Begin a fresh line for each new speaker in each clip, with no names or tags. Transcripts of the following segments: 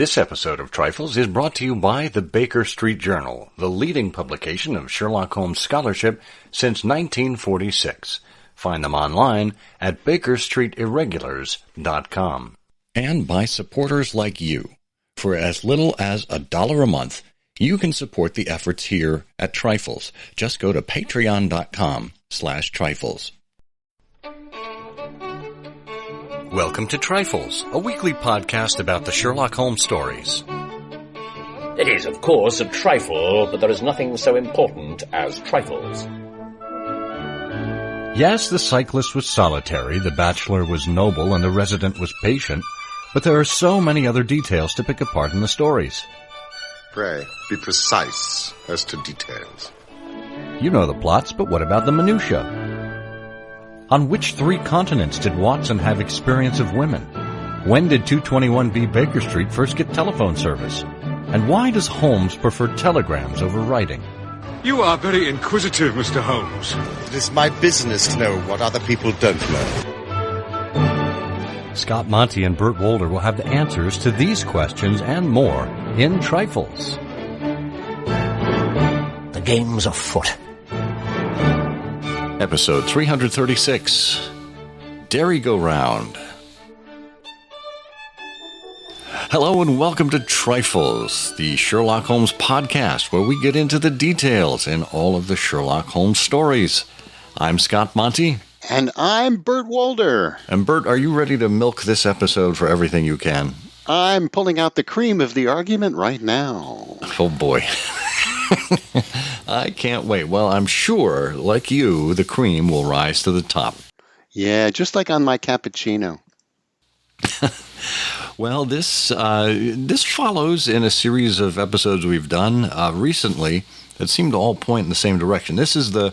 This episode of Trifles is brought to you by the Baker Street Journal, the leading publication of Sherlock Holmes scholarship since 1946. Find them online at bakerstreetirregulars.com. And by supporters like you. For as little as $1 a month, you can support the efforts here at Trifles. Just go to patreon.com/trifles. Welcome to Trifles, a weekly podcast about the Sherlock Holmes stories.
It is, of course, a trifle, but there is nothing so important as trifles.
Yes, the cyclist was solitary, the bachelor was noble, and the resident was patient, but there are so many other details to pick apart in the stories.
Pray, be precise as to details.
You know the plots, but what about the minutiae? On which 3 continents did Watson have experience of women? When did 221B Baker Street first get telephone service? And why does Holmes prefer telegrams over writing?
You are very inquisitive, Mr. Holmes.
It is my business to know what other people don't know.
Scott Monty and Burt Wolder will have the answers to these questions and more in Trifles.
The game's afoot.
Episode 336, Derry Go Round. Hello and welcome to Trifles, the Sherlock Holmes podcast, where we get into the details in all of the Sherlock Holmes stories. I'm Scott Monty.
And I'm Burt Wolder.
And Burt, are you ready to milk this episode for everything you can?
I'm pulling out the cream of the argument right now.
Oh boy. I can't wait. Well, I'm sure, like you, the cream will rise to the top.
Yeah, just like on my cappuccino.
Well, this follows in a series of episodes we've done recently that seem to all point in the same direction. This is the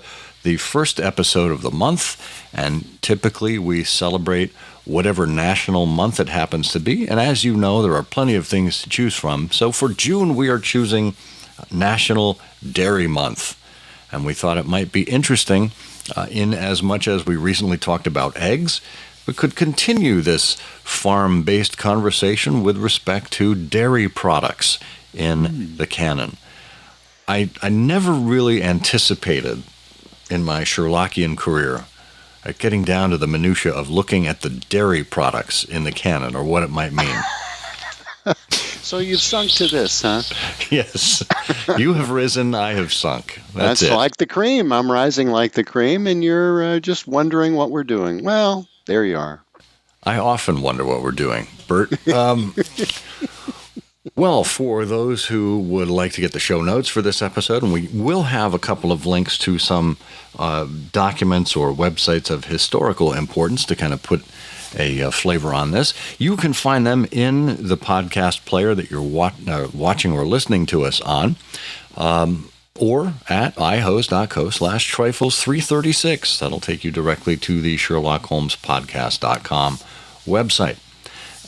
first episode of the month, and typically we celebrate whatever national month it happens to be. And as you know, there are plenty of things to choose from. So for June, we are choosing National Dairy Month. And we thought it might be interesting, in as much as we recently talked about eggs, we could continue this farm-based conversation with respect to dairy products in the canon. I never really anticipated in my Sherlockian career getting down to the minutiae of looking at the dairy products in the canon or what it might mean.
So you've sunk to this, huh?
Yes. You have risen, I have sunk. That's it.
Like the cream. I'm rising like the cream, and you're just wondering what we're doing. Well, there you are.
I often wonder what we're doing, Bert. Well, for those who would like to get the show notes for this episode, and we will have a couple of links to some documents or websites of historical importance to kind of put a flavor on this. You can find them in the podcast player that you're watching or listening to us on, or at ihost.co/trifles336. That'll take you directly to the SherlockHolmesPodcast.com website.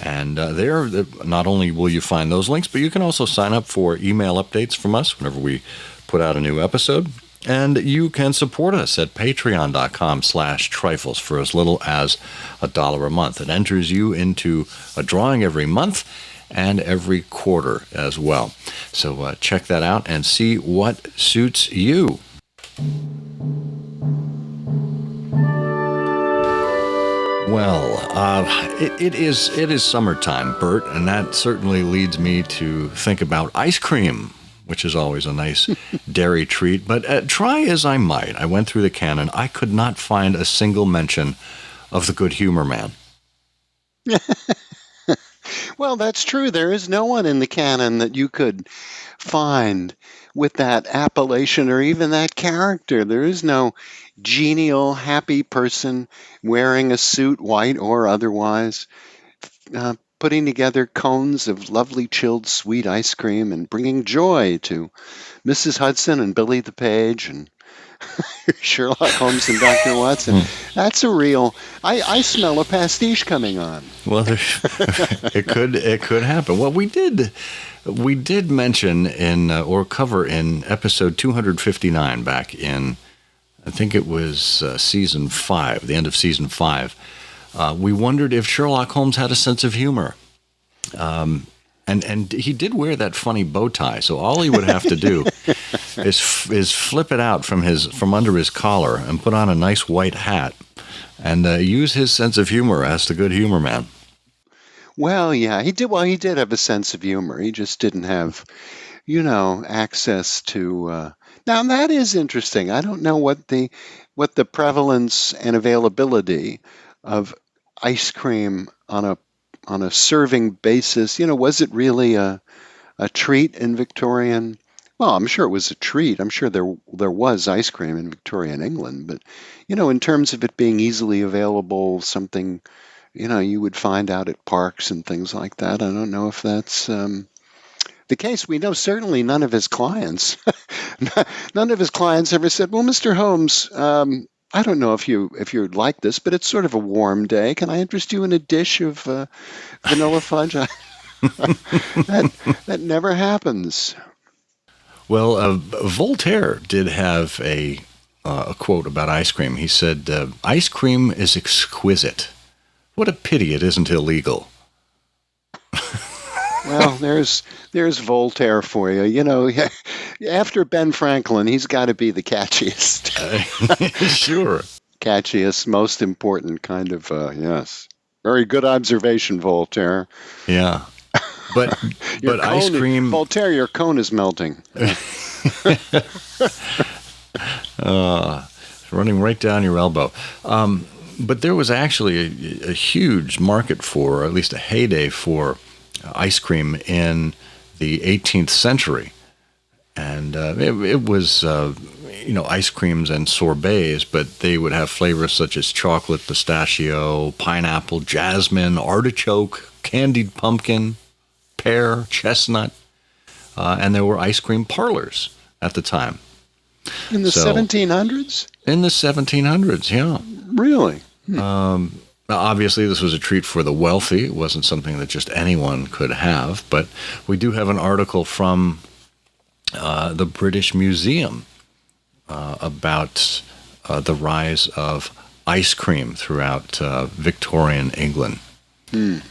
And there, not only will you find those links, but you can also sign up for email updates from us whenever we put out a new episode. And you can support us at patreon.com/trifles for as little as $1 a month. It enters you into a drawing every month and every quarter as well. So check that out and see what suits you. Well, it is summertime, Bert, and that certainly leads me to think about ice cream, which is always a nice dairy treat. But try as I might, I went through the canon, I could not find a single mention of the Good Humor Man.
Well, that's true. There is no one in the canon that you could find with that appellation or even that character. There is no genial, happy person wearing a suit, white or otherwise, putting together cones of lovely chilled sweet ice cream and bringing joy to Mrs. Hudson and Billy the Page and Sherlock Holmes and Dr. Watson. That's a real... I smell a pastiche coming on.
Well, it could happen. Well, we did mention in or cover in episode 259 back in, I think it was season 5, the end of season 5. We wondered if Sherlock Holmes had a sense of humor. And he did wear that funny bow tie, so all he would have to do is flip it out from under his collar and put on a nice white hat and use his sense of humor as the good humor man.
Well, yeah, he did. Well, he did have a sense of humor. He just didn't have, access to. Now that is interesting. I don't know what the prevalence and availability of ice cream on a serving basis. Was it really a treat in Victorian? Well, I'm sure it was a treat. I'm sure there was ice cream in Victorian England, but in terms of it being easily available, something you would find out at parks and things like that. I don't know if that's the case. We know certainly none of his clients, none of his clients ever said, "Well, Mr. Holmes, I don't know if you'd like this, but it's sort of a warm day. Can I interest you in a dish of vanilla fudge?" That never happens.
Well, Voltaire did have a quote about ice cream. He said, "Ice cream is exquisite. What a pity it isn't illegal."
Well, there's Voltaire for you. After Ben Franklin, he's got to be the catchiest,
Sure.
catchiest, most important kind of. Yes, very good observation, Voltaire.
Yeah. But ice cream.
Voltaire, your cone is melting.
Running right down your elbow. But there was actually a huge market for, or at least a heyday for, ice cream in the 18th century. And it was, ice creams and sorbets, but they would have flavors such as chocolate, pistachio, pineapple, jasmine, artichoke, candied pumpkin, pear, chestnut. And there were ice cream parlors at the time.
In the 1700s?
In the 1700s, yeah.
Really?
Obviously, this was a treat for the wealthy. It wasn't something that just anyone could have. But we do have an article from the British Museum about the rise of ice cream throughout Victorian England.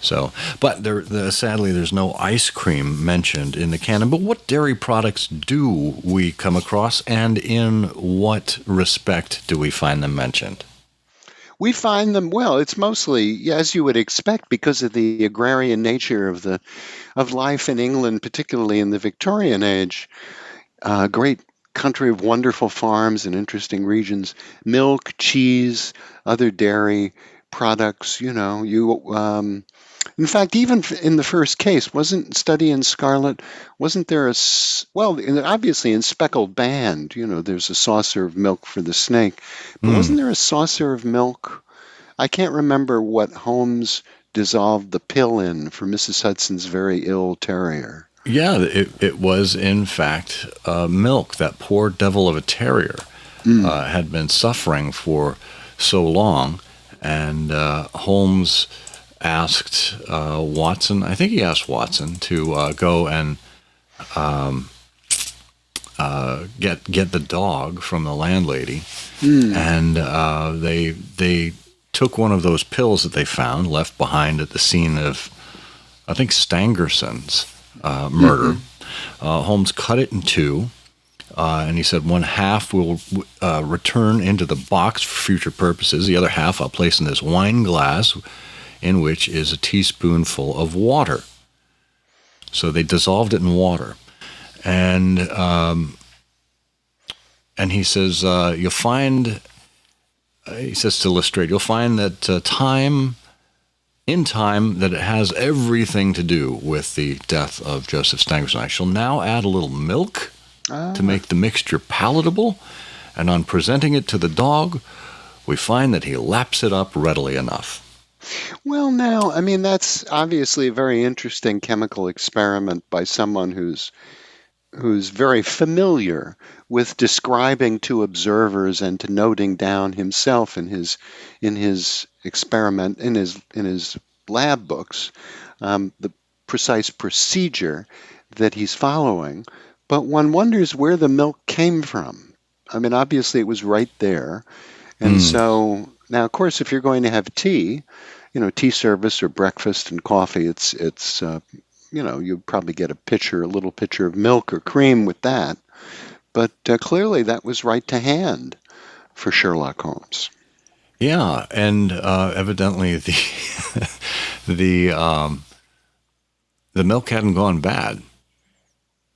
So, but sadly, there's no ice cream mentioned in the canon. But what dairy products do we come across, and in what respect do we find them mentioned?
We find them, well, it's mostly, as you would expect, because of the agrarian nature of life in England, particularly in the Victorian age. Great country of wonderful farms and interesting regions. Milk, cheese, other dairy products. In fact, even in the first case, wasn't Study in Scarlet, wasn't there obviously in Speckled Band, there's a saucer of milk for the snake, but wasn't there a saucer of milk? I can't remember what Holmes dissolved the pill in for Mrs. Hudson's very ill terrier.
Yeah, it was, in fact, milk. That poor devil of a terrier had been suffering for so long, and Holmes asked Watson, I think he asked Watson, to go and get the dog from the landlady, and they took one of those pills that they found left behind at the scene of, I think, Stangerson's murder. Holmes cut it in two, and he said one half will return into the box for future purposes. The other half I'll place in this wine glass, in which is a teaspoonful of water. So they dissolved it in water, and he says you'll find. He says to Lestrade, you'll find that in time that it has everything to do with the death of Joseph Stangerson. I shall now add a little milk to make the mixture palatable, and on presenting it to the dog, we find that he laps it up readily enough.
Well, now, I mean, that's obviously a very interesting chemical experiment by someone who's very familiar with describing to observers and to noting down himself in his experiment in his lab books the precise procedure that he's following. But one wonders where the milk came from. I mean, obviously it was right there, and so now, of course, if you're going to have tea, tea service or breakfast and coffee, it's you'd probably get a little pitcher of milk or cream with that. But clearly that was right to hand for Sherlock Holmes.
Yeah, and evidently the the milk hadn't gone bad,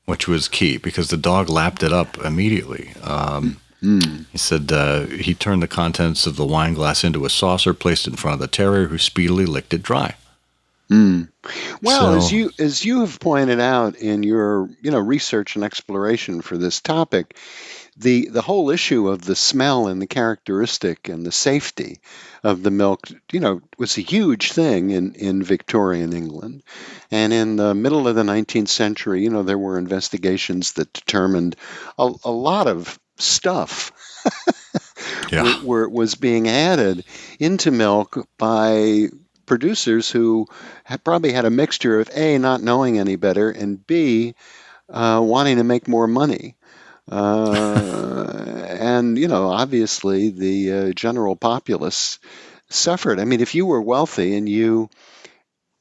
which was key because the dog lapped it up immediately. He said he turned the contents of the wine glass into a saucer, placed it in front of the terrier, who speedily licked it dry.
Well,
So,
as you have pointed out in your research and exploration for this topic, the whole issue of the smell and the characteristic and the safety of the milk, was a huge thing in Victorian England. And in the middle of the 19th century, there were investigations that determined a lot of stuff
yeah.
was being added into milk by producers who had probably had a mixture of A, not knowing any better, and B, wanting to make more money. And, obviously the general populace suffered. I mean, if you were wealthy and you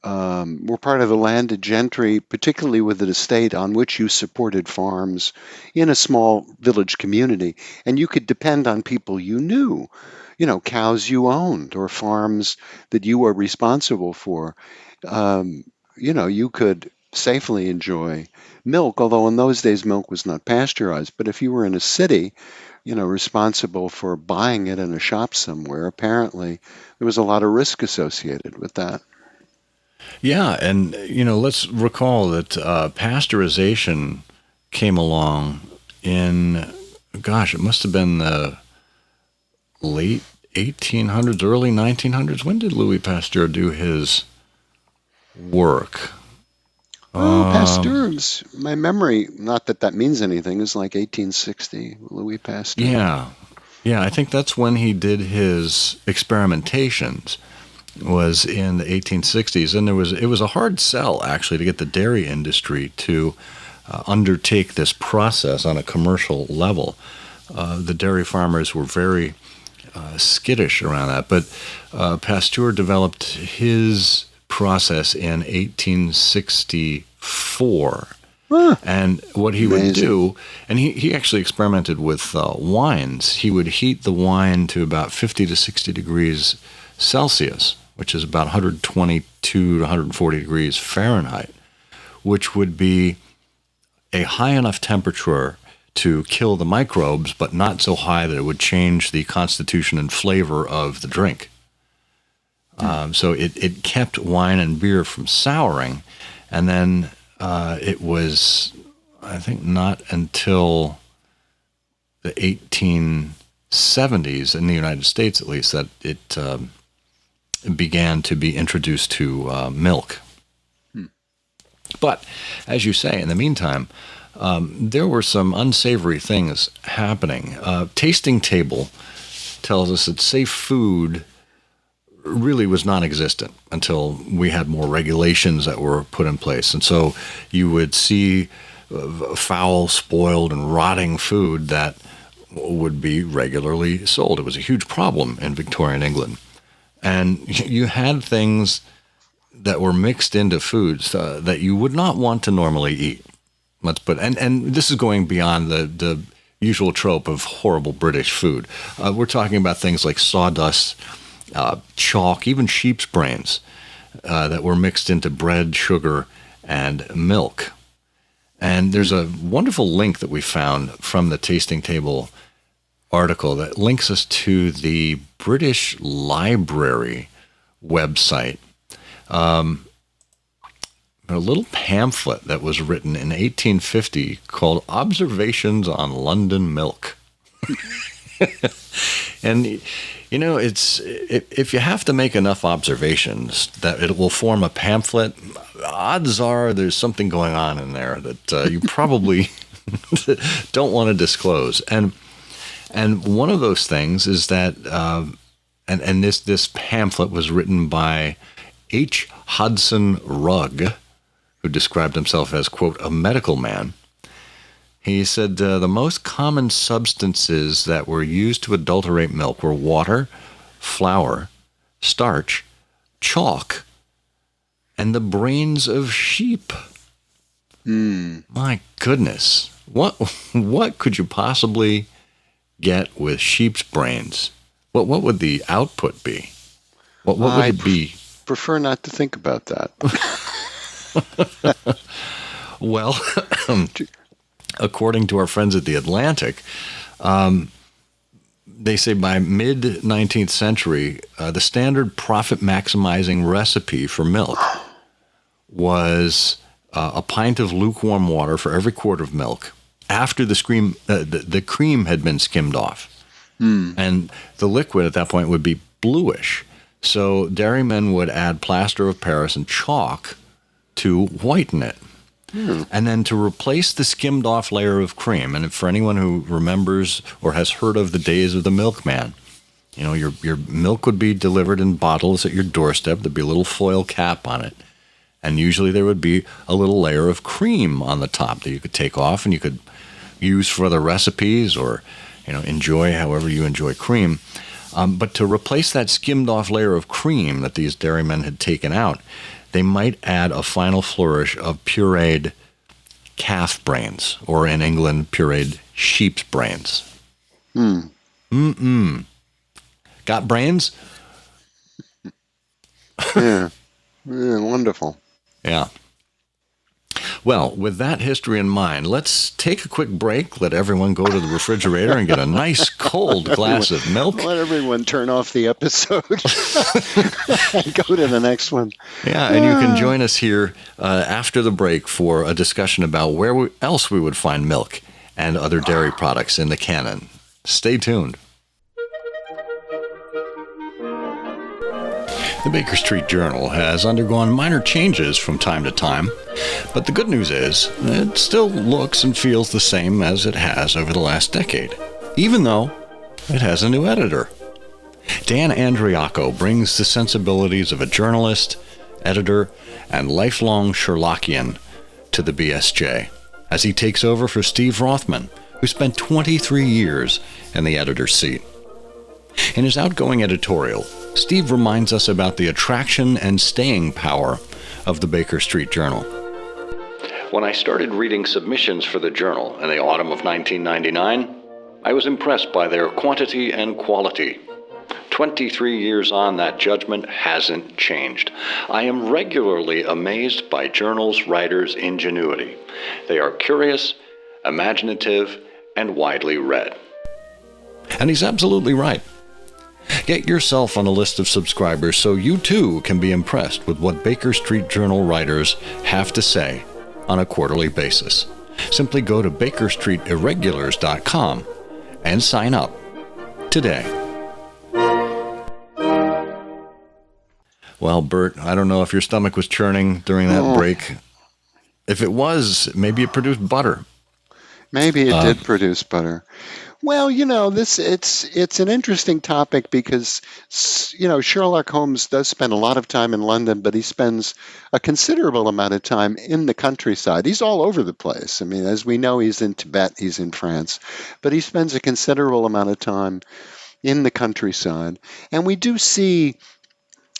were part of the landed gentry, particularly with an estate on which you supported farms in a small village community, and you could depend on people you knew, cows you owned or farms that you were responsible for, you could safely enjoy milk, although in those days milk was not pasteurized. But if you were in a city, responsible for buying it in a shop somewhere, apparently there was a lot of risk associated with that.
Yeah, and let's recall that pasteurization came along in, gosh, it must have been the late 1800s, early 1900s. When did Louis Pasteur do his work?
Oh, Pasteur's, my memory, not that that means anything, is like 1860, Louis Pasteur.
Yeah, I think that's when he did his experimentations, was in the 1860s, and it was a hard sell actually to get the dairy industry to undertake this process on a commercial level. The dairy farmers were very skittish around that, but Pasteur developed his process in 1864. And what he would do, and he actually experimented with wines. He would heat the wine to about 50 to 60 degrees Celsius, which is about 122 to 140 degrees Fahrenheit, which would be a high enough temperature to kill the microbes, but not so high that it would change the constitution and flavor of the drink. So it kept wine and beer from souring, and then it was, I think, not until the 1870s, in the United States at least, that it began to be introduced to milk. But, as you say, in the meantime, there were some unsavory things happening. Tasting Table tells us that safe food really was non-existent until we had more regulations that were put in place. And so you would see foul, spoiled, and rotting food that would be regularly sold. It was a huge problem in Victorian England. And you had things that were mixed into foods that you would not want to normally eat. And this is going beyond the usual trope of horrible British food. We're talking about things like sawdust, chalk, even sheep's brains that were mixed into bread, sugar, and milk. And there's a wonderful link that we found from the Tasting Table article that links us to the British Library website. A little pamphlet that was written in 1850 called Observations on London Milk. And, it's if you have to make enough observations that it will form a pamphlet, odds are there's something going on in there that you probably don't want to disclose. And one of those things is that, and this pamphlet was written by H. Hudson Rugg, who described himself as, quote, a medical man. He said the most common substances that were used to adulterate milk were water, flour, starch, chalk, and the brains of sheep. My goodness. What could you possibly get with sheep's brains? What would the output be? What would it be?
Prefer not to think about that.
Well, according to our friends at The Atlantic, they say by mid-19th century, the standard profit-maximizing recipe for milk was a pint of lukewarm water for every quart of milk after the cream had been skimmed off. And the liquid at that point would be bluish. So dairymen would add plaster of Paris and chalk to whiten it. And then to replace the skimmed off layer of cream, and for anyone who remembers or has heard of the days of the milkman, you know, your milk would be delivered in bottles at your doorstep. There'd be a little foil cap on it. And usually there would be a little layer of cream on the top that you could take off and you could use for other recipes or, you know, enjoy however you enjoy cream. But to replace that skimmed off layer of cream that these dairymen had taken out, they might add a final flourish of pureed calf brains, or in England, pureed sheep's brains. Got brains?
Yeah, wonderful.
Yeah. Well, with that history in mind, let's take a quick break, let everyone go to the refrigerator and get a nice cold glass of milk.
Let everyone turn off the episode and go to the next one.
Yeah, and you can join us here after the break for a discussion about where else we would find milk and other dairy products in the canon. Stay tuned. The Baker Street Journal has undergone minor changes from time to time, but the good news is it still looks and feels the same as it has over the last decade, even though it has a new editor. Dan Andriacco brings the sensibilities of a journalist, editor, and lifelong Sherlockian to the BSJ as he takes over for Steve Rothman, who spent 23 years in the editor's seat. In his outgoing editorial, Steve reminds us about the attraction and staying power of the Baker Street Journal. When I started reading submissions for the Journal in the autumn of 1999, I was impressed by their quantity and quality. 23 years on, that judgment hasn't changed. I am regularly amazed by Journal's writers' ingenuity. They are curious, imaginative, and widely read. And he's absolutely right. Get yourself on a list of subscribers so you too can be impressed with what Baker Street Journal writers have to say on a quarterly basis. Simply go to bakerstreetirregulars.com and sign up today. Well, Bert, I don't know if your stomach was churning during that break. If it was, maybe it produced butter.
Maybe it did produce butter. Well, you know, it's an interesting topic because, you know, Sherlock Holmes does spend a lot of time in London, but he spends a considerable amount of time in the countryside. He's all over the place. I mean, as we know, he's in Tibet, he's in France, but he spends a considerable amount of time in the countryside. And we do see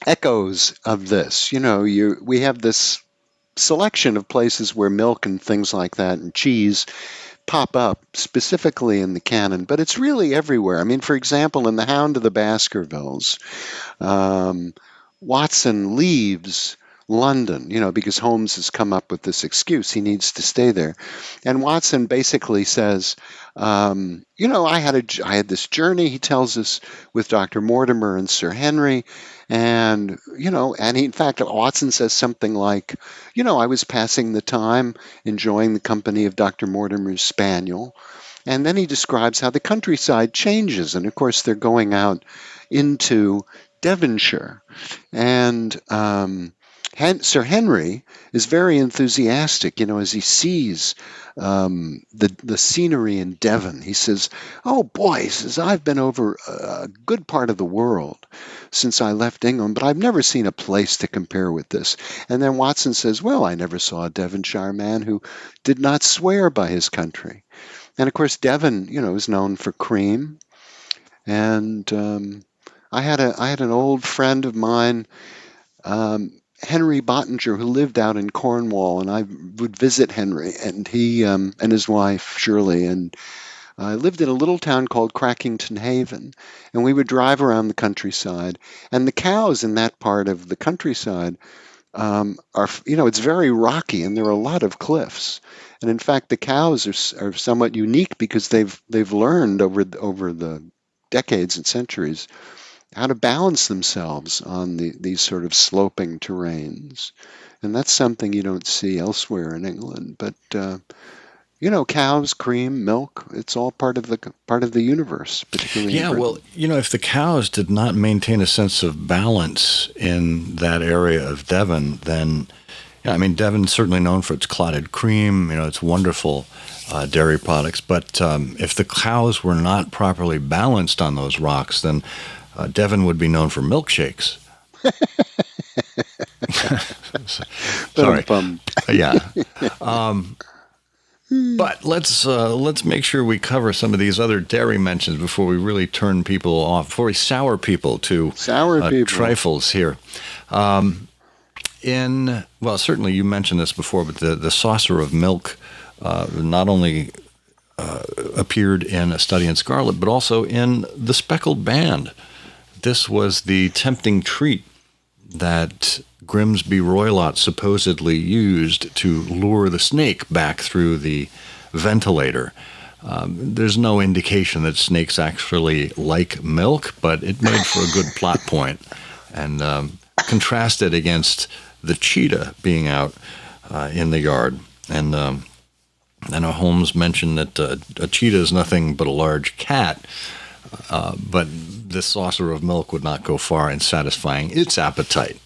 echoes of this. You know, we have this selection of places where milk and things like that and cheese pop up specifically in the canon, but it's really everywhere. I mean, for example, in The Hound of the Baskervilles, Watson leaves London, you know, because Holmes has come up with this excuse. He needs to stay there. And Watson basically says, you know, I had this journey, he tells us, with Dr. Mortimer and Sir Henry. And, you know, and he, in fact, Watson says something like, you know, I was passing the time enjoying the company of Dr. Mortimer's spaniel. And then he describes how the countryside changes. And, of course, they're going out into Devonshire. And Sir Henry is very enthusiastic, you know, as he sees the scenery in Devon. He says, oh boy, he says, I've been over a good part of the world since I left England, but I've never seen a place to compare with this. And then Watson says, well, I never saw a Devonshire man who did not swear by his country. And of course, Devon, you know, is known for cream. And I had an old friend of mine, Henry Bottinger, who lived out in Cornwall, and I would visit Henry and he and his wife Shirley, and I lived in a little town called Crackington Haven, and we would drive around the countryside, and the cows in that part of the countryside are, it's very rocky, and there are a lot of cliffs. And in fact, the cows are somewhat unique because they've learned over the decades and centuries how to balance themselves on these sort of sloping terrains. And that's something you don't see elsewhere in England. But cows, cream, milk, it's all part of the universe, particularly in
Yeah,
Britain.
well, if the cows did not maintain a sense of balance in that area of Devon, then, Devon's certainly known for its clotted cream, its wonderful dairy products. But if the cows were not properly balanced on those rocks, then Devon would be known for milkshakes. Sorry. Yeah. But let's make sure we cover some of these other dairy mentions before we really turn people off, before we sour people to trifles here. Certainly you mentioned this before, but the saucer of milk not only appeared in A Study in Scarlet, but also in The Speckled Band. This was the tempting treat that Grimsby Roylott supposedly used to lure the snake back through the ventilator. There's no indication that snakes actually like milk, but it made for a good plot point, and contrasted against the cheetah being out in the yard. And I know Holmes mentioned that a cheetah is nothing but a large cat, but this saucer of milk would not go far in satisfying its appetite.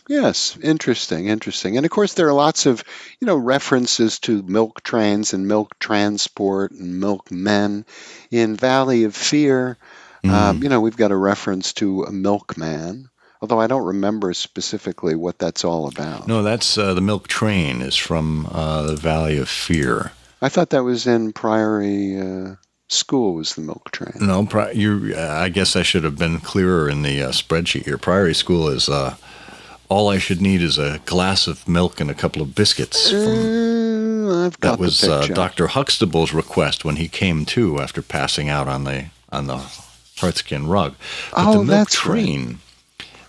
Yes, interesting. And of course, there are lots of, references to milk trains and milk transport and milkmen. In Valley of Fear, we've got a reference to a milkman, although I don't remember specifically what that's all about.
No, that's the milk train is from the Valley of Fear.
I thought that was in Priory School was the milk train.
No, I guess I should have been clearer in the spreadsheet here. Priory School is all I should need is a glass of milk and a couple of biscuits.
I've got
that was
the picture.
Dr. Huxtable's request when he came to after passing out on the heartskin rug. But the milk
that's
train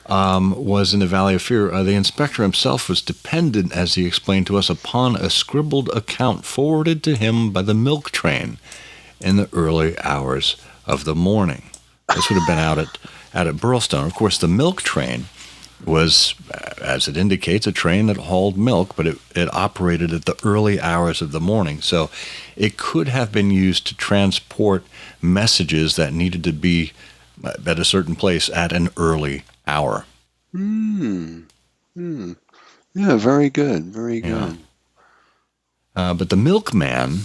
was in the Valley of Fear. The inspector himself was dependent, as he explained to us, upon a scribbled account forwarded to him by the milk train in the early hours of the morning. This would have been out at Burlstone. Of course, the milk train was, as it indicates, a train that hauled milk, but it operated at the early hours of the morning. So it could have been used to transport messages that needed to be at a certain place at an early hour.
Yeah, very good.
But the milkman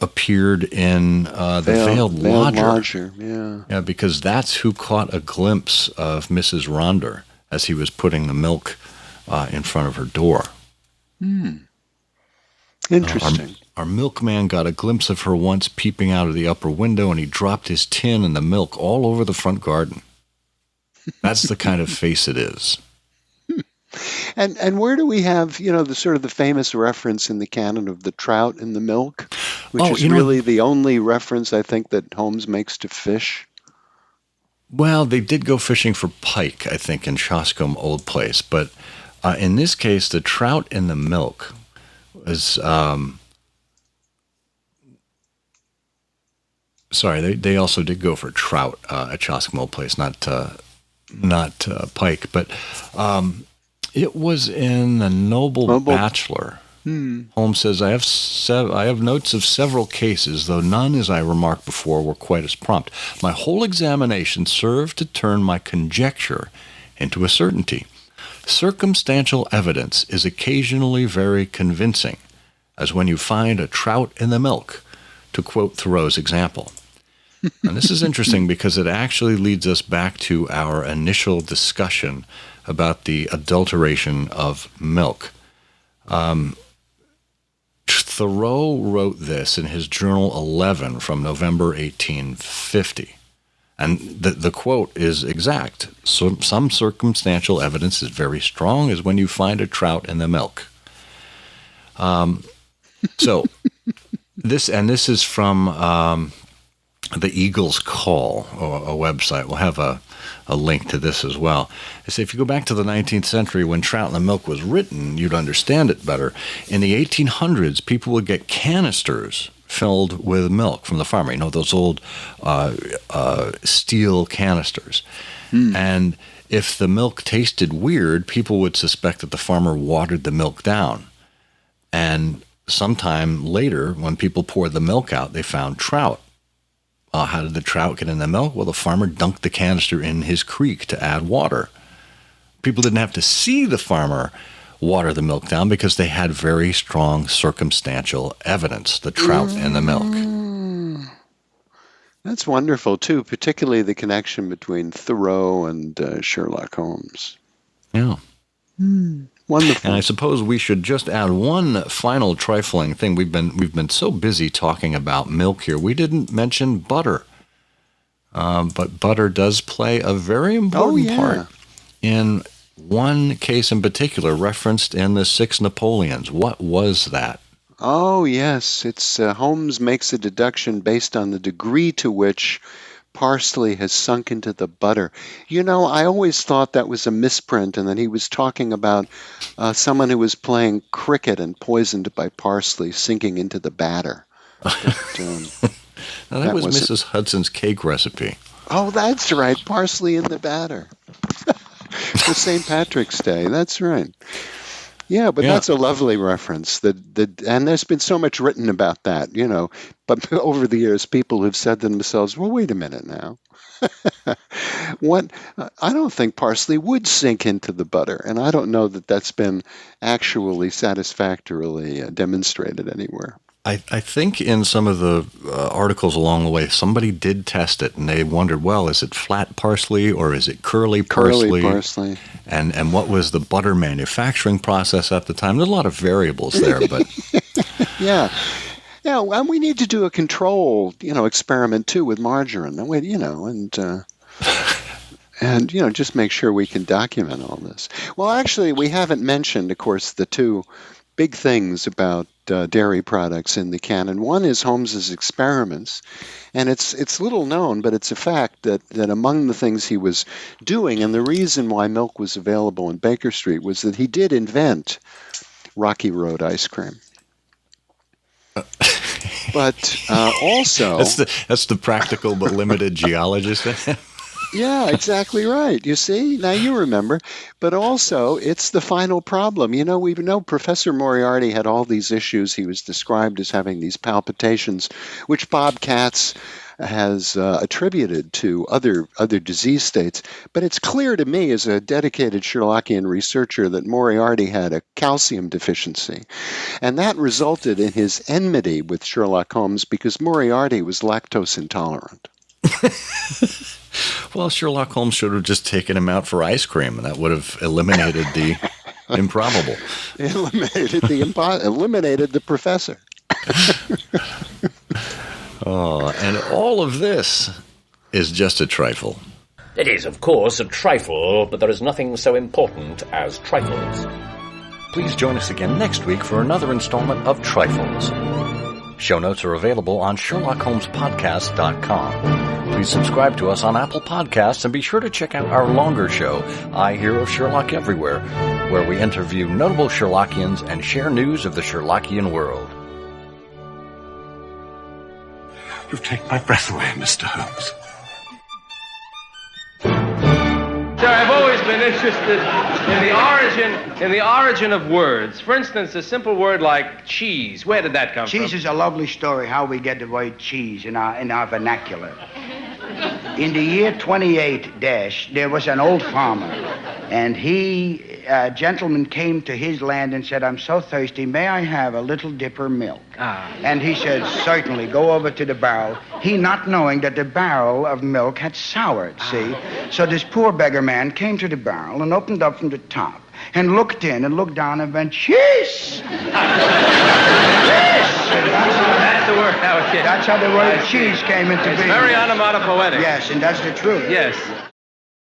appeared in the Veiled Lodger. Yeah, because that's who caught a glimpse of Mrs. Ronder as he was putting the milk in front of her door.
Interesting.
Our milkman got a glimpse of her once peeping out of the upper window, and he dropped his tin and the milk all over the front garden. That's the kind of face it is.
And where do we have, the sort of the famous reference in the canon of the trout in the milk, which is really the only reference I think that Holmes makes to fish?
Well, they did go fishing for pike, I think, in Shoscombe Old Place. But in this case, the trout in the milk was... they also did go for trout at Shoscombe Old Place, not pike. But it was in The Noble Bachelor. Holmes says, I have notes of several cases, though none, as I remarked before, were quite as prompt. My whole examination served to turn my conjecture into a certainty. Circumstantial evidence is occasionally very convincing, as when you find a trout in the milk, to quote Thoreau's example. And this is interesting because it actually leads us back to our initial discussion about the adulteration of milk. Thoreau wrote this in his Journal 11 from November 1850. And the quote is exact. So, some circumstantial evidence is very strong as when you find a trout in the milk. So this is from the Eagle's Call, a website. We'll have a link to this as well. They say if you go back to the 19th century when Trout in the Milk was written, you'd understand it better. In the 1800s, people would get canisters filled with milk from the farmer. You know, those old steel canisters. And if the milk tasted weird, people would suspect that the farmer watered the milk down. And sometime later, when people poured the milk out, they found trout. How did the trout get in the milk? Well, the farmer dunked the canister in his creek to add water. People didn't have to see the farmer water the milk down because they had very strong circumstantial evidence, the trout in the milk.
That's wonderful, too, particularly the connection between Thoreau and Sherlock Holmes.
Yeah.
Wonderful.
And I suppose we should just add one final trifling thing. We've been so busy talking about milk here. We didn't mention butter. But butter does play a very important part in one case in particular referenced in the Six Napoleons. What was that?
Oh, yes. It's Holmes makes a deduction based on the degree to which parsley has sunk into the butter. You know, I always thought that was a misprint and that he was talking about someone who was playing cricket and poisoned by parsley sinking into the batter. But,
now, that was Mrs. Hudson's cake recipe.
Oh, that's right. Parsley in the batter. For St. Patrick's Day. That's right. Yeah, but that's a lovely reference. And there's been so much written about that, you know. But over the years, people have said to themselves, well, wait a minute now. I don't think parsley would sink into the butter. And I don't know that that's been actually satisfactorily demonstrated anywhere.
I think in some of the articles along the way, somebody did test it, and they wondered, well, is it flat parsley or is it curly parsley?
Curly parsley.
And what was the butter manufacturing process at the time? There's a lot of variables there, but...
Yeah, and we need to do a control, experiment, too, with margarine, and just make sure we can document all this. Well, actually, we haven't mentioned, of course, the two big things about dairy products in the canon. One is Holmes's experiments, and it's little known, but it's a fact that among the things he was doing, and the reason why milk was available in Baker Street, was that he did invent Rocky Road ice cream. But also...
That's the practical but limited geologist.
Yeah, exactly right. You see? Now you remember. But also, it's the final problem. We know Professor Moriarty had all these issues. He was described as having these palpitations, which Bob Katz has attributed to other disease states. But it's clear to me as a dedicated Sherlockian researcher that Moriarty had a calcium deficiency. And that resulted in his enmity with Sherlock Holmes because Moriarty was lactose intolerant.
Well, Sherlock Holmes should have just taken him out for ice cream, and that would have eliminated the improbable.
Eliminated the professor.
And all of this is just a trifle.
It is, of course, a trifle, but there is nothing so important as trifles.
Please join us again next week for another installment of Trifles. Show notes are available on SherlockHolmesPodcast.com. Please subscribe to us on Apple Podcasts and be sure to check out our longer show, I Hear of Sherlock Everywhere, where we interview notable Sherlockians and share news of the Sherlockian world.
You've taken my breath away, Mr. Holmes.
Sir, I've always been interested in the origin of words. For instance, a simple word like cheese. Where did that come from?
Cheese is a lovely story, how we get the word cheese in our vernacular. In the year 28 there was an old farmer, and a gentleman came to his land and said, I'm so thirsty, may I have a little dipper milk? And he said, certainly, go over to the barrel. He not knowing that the barrel of milk had soured, see? So this poor beggar man came to the barrel and opened up from the top and looked in and looked down and went, cheese! Cheese!
the word. How it came.
That's how the word
I see.
cheese came into
It's
being.
very onomatopoetic.
Yes, and that's the truth.
Yes.